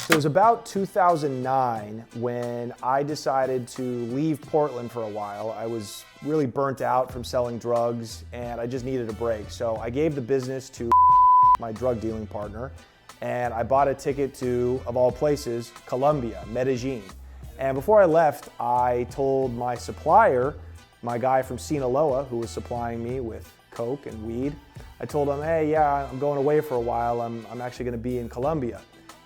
So it was about 2009 when I decided to leave Portland for a while. I was really burnt out from selling drugs and I just needed a break. So I gave the business to my drug dealing partner and I bought a ticket to, of all places, Colombia, Medellin. And before I left, I told my supplier, my guy from Sinaloa who was supplying me with coke and weed, I told him, hey, yeah, I'm going away for a while. I'm actually gonna be in Colombia.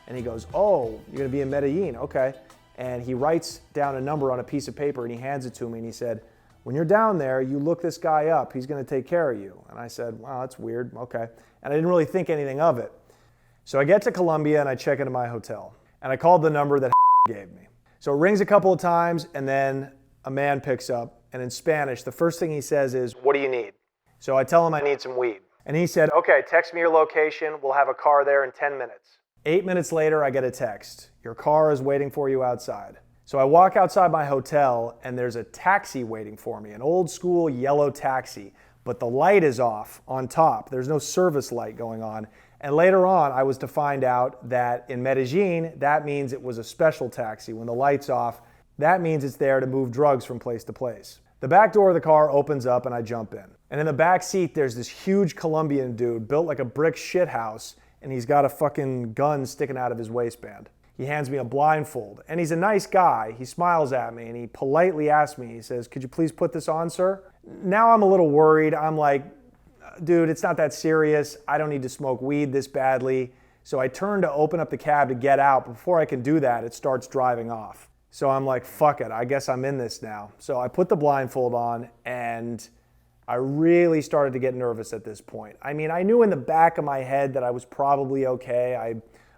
And he goes, oh, you're gonna be in Medellin, okay. And he writes down a number on a piece of paper and he hands it to me and he said, when you're down there, you look this guy up, he's gonna take care of you. And I said, wow, that's weird, okay. And I didn't really think anything of it. So I get to Colombia and I check into my hotel. And I called the number that gave me. So it rings a couple of times and then a man picks up and in Spanish, the first thing he says is, what do you need? So I tell him I need some weed. And he said, okay, text me your location, we'll have a car there in 10 minutes. 8 minutes later, I get a text. Your car is waiting for you outside. So I walk outside my hotel and there's a taxi waiting for me, an old school yellow taxi, but the light is off on top. There's no service light going on. And later on, I was to find out that in Medellin, that means it was a special taxi. When the light's off, that means it's there to move drugs from place to place. The back door of the car opens up and I jump in. And in the back seat, there's this huge Colombian dude built like a brick shit house, and he's got a fucking gun sticking out of his waistband. He hands me a blindfold, and he's a nice guy. He smiles at me, and he politely asks me, he says, could you please put this on, sir? Now I'm a little worried. I'm like, dude, it's not that serious. I don't need to smoke weed this badly. So I turn to open up the cab to get out. Before I can do that, it starts driving off. So I'm like, fuck it, I guess I'm in this now. So I put the blindfold on, and I really started to get nervous at this point. I mean, I knew in the back of my head that I was probably okay.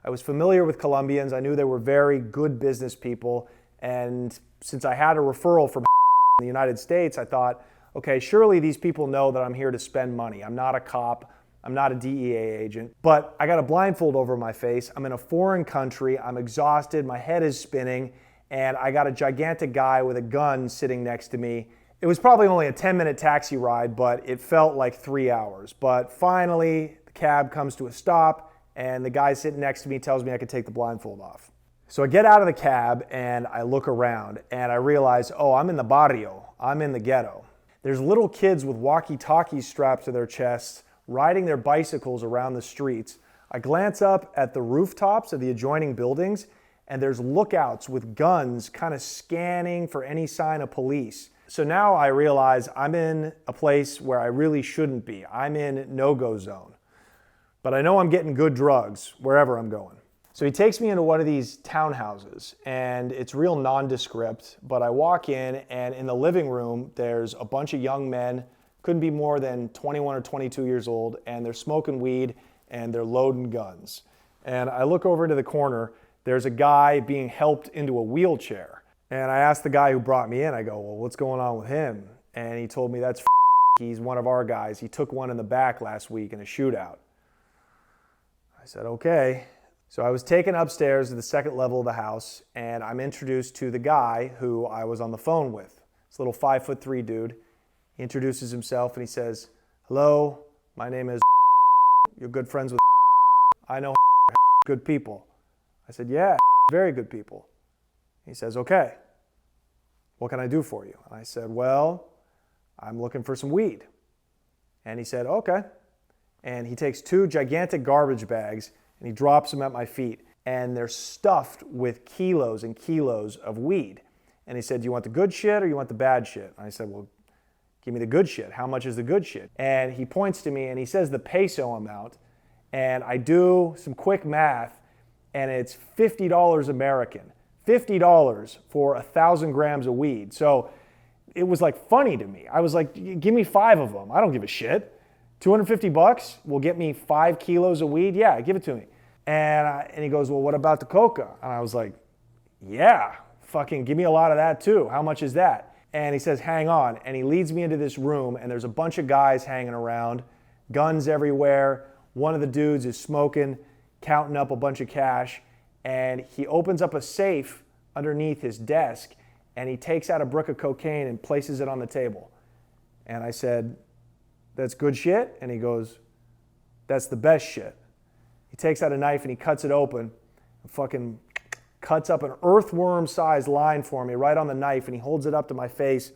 I was familiar with Colombians. I knew they were very good business people. And since I had a referral from in the United States, I thought, okay, surely these people know that I'm here to spend money. I'm not a cop. I'm not a DEA agent. But I got a blindfold over my face. I'm in a foreign country. I'm exhausted. My head is spinning. And I got a gigantic guy with a gun sitting next to me. It was probably only a 10-minute taxi ride, but it felt like 3 hours. But finally, the cab comes to a stop, and the guy sitting next to me tells me I could take the blindfold off. So I get out of the cab, and I look around, and I realize, oh, I'm in the barrio. I'm in the ghetto. There's little kids with walkie-talkies strapped to their chests, riding their bicycles around the streets. I glance up at the rooftops of the adjoining buildings, and there's lookouts with guns kind of scanning for any sign of police. So now I realize I'm in a place where I really shouldn't be. I'm in no-go zone. But I know I'm getting good drugs wherever I'm going. So he takes me into one of these townhouses, and it's real nondescript, but I walk in, and in the living room, there's a bunch of young men, couldn't be more than 21 or 22 years old, and they're smoking weed, and they're loading guns. And I look over to the corner, there's a guy being helped into a wheelchair. And I asked the guy who brought me in, I go, well, what's going on with him? And he told me that's he's one of our guys. He took one in the back last week in a shootout. I said, okay. So I was taken upstairs to the second level of the house, and I'm introduced to the guy who I was on the phone with. This little 5'3" dude. He introduces himself and he says, hello, my name is you're good friends with I know good people. I said, yeah, very good people. He says, okay, what can I do for you? And I said, well, I'm looking for some weed. And he said, okay. And he takes 2 gigantic garbage bags and he drops them at my feet. And they're stuffed with kilos and kilos of weed. And he said, do you want the good shit or you want the bad shit? And I said, well, give me the good shit. How much is the good shit? And he points to me and he says the peso amount. And I do some quick math and it's $50 American. $50 for 1,000 grams of weed. So it was like funny to me. I was like, give me 5 of them. I don't give a shit. $250 will get me 5 kilos of weed? Yeah, give it to me. And he goes, well, what about the coca? And I was like, yeah, fucking give me a lot of that too. How much is that? And he says, hang on. And he leads me into this room and there's a bunch of guys hanging around, guns everywhere. One of the dudes is smoking, counting up a bunch of cash. And he opens up a safe underneath his desk and he takes out a brick of cocaine and places it on the table. And I said, that's good shit? And he goes, that's the best shit. He takes out a knife and he cuts it open and fucking cuts up an earthworm-sized line for me right on the knife, and he holds it up to my face,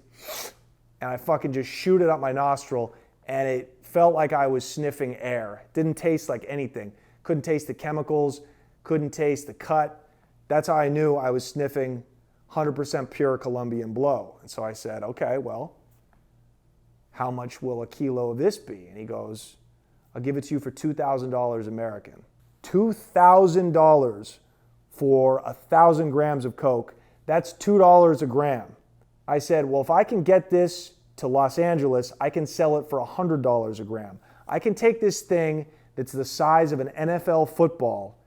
and I fucking just shoot it up my nostril, and it felt like I was sniffing air. It didn't taste like anything. Couldn't taste the chemicals, couldn't taste the cut. That's how I knew I was sniffing 100% pure Colombian blow. And so I said, okay, well, how much will a kilo of this be? And he goes, I'll give it to you for $2,000 American. $2,000 for 1,000 grams of coke. That's $2 a gram. I said, well, if I can get this to Los Angeles, I can sell it for $100 a gram. I can take this thing that's the size of an NFL football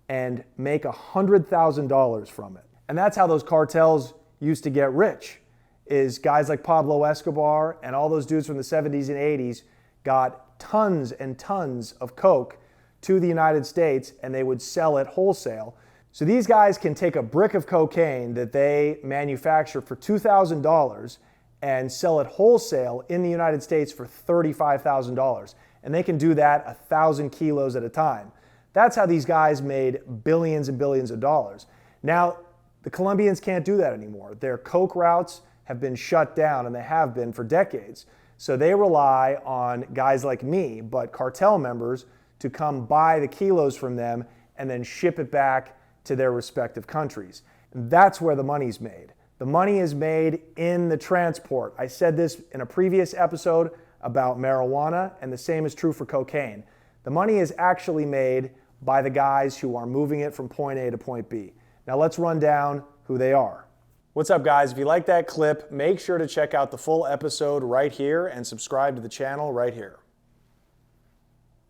and make $100,000 from it. And that's how those cartels used to get rich, is guys like Pablo Escobar and all those dudes from the 70s and 80s got tons and tons of coke to the United States, and they would sell it wholesale. So these guys can take a brick of cocaine that they manufacture for $2,000 and sell it wholesale in the United States for $35,000. And they can do that 1,000 kilos at a time. That's how these guys made billions and billions of dollars. Now, the Colombians can't do that anymore. Their coke routes have been shut down, and they have been for decades. So they rely on guys like me, but cartel members, to come buy the kilos from them and then ship it back to their respective countries. And that's where the money's made. The money is made in the transport. I said this in a previous episode about marijuana, and the same is true for cocaine. The money is actually made by the guys who are moving it from point A to point B. Now let's run down who they are. What's up, guys? If you like that clip, make sure to check out the full episode right here and subscribe to the channel right here.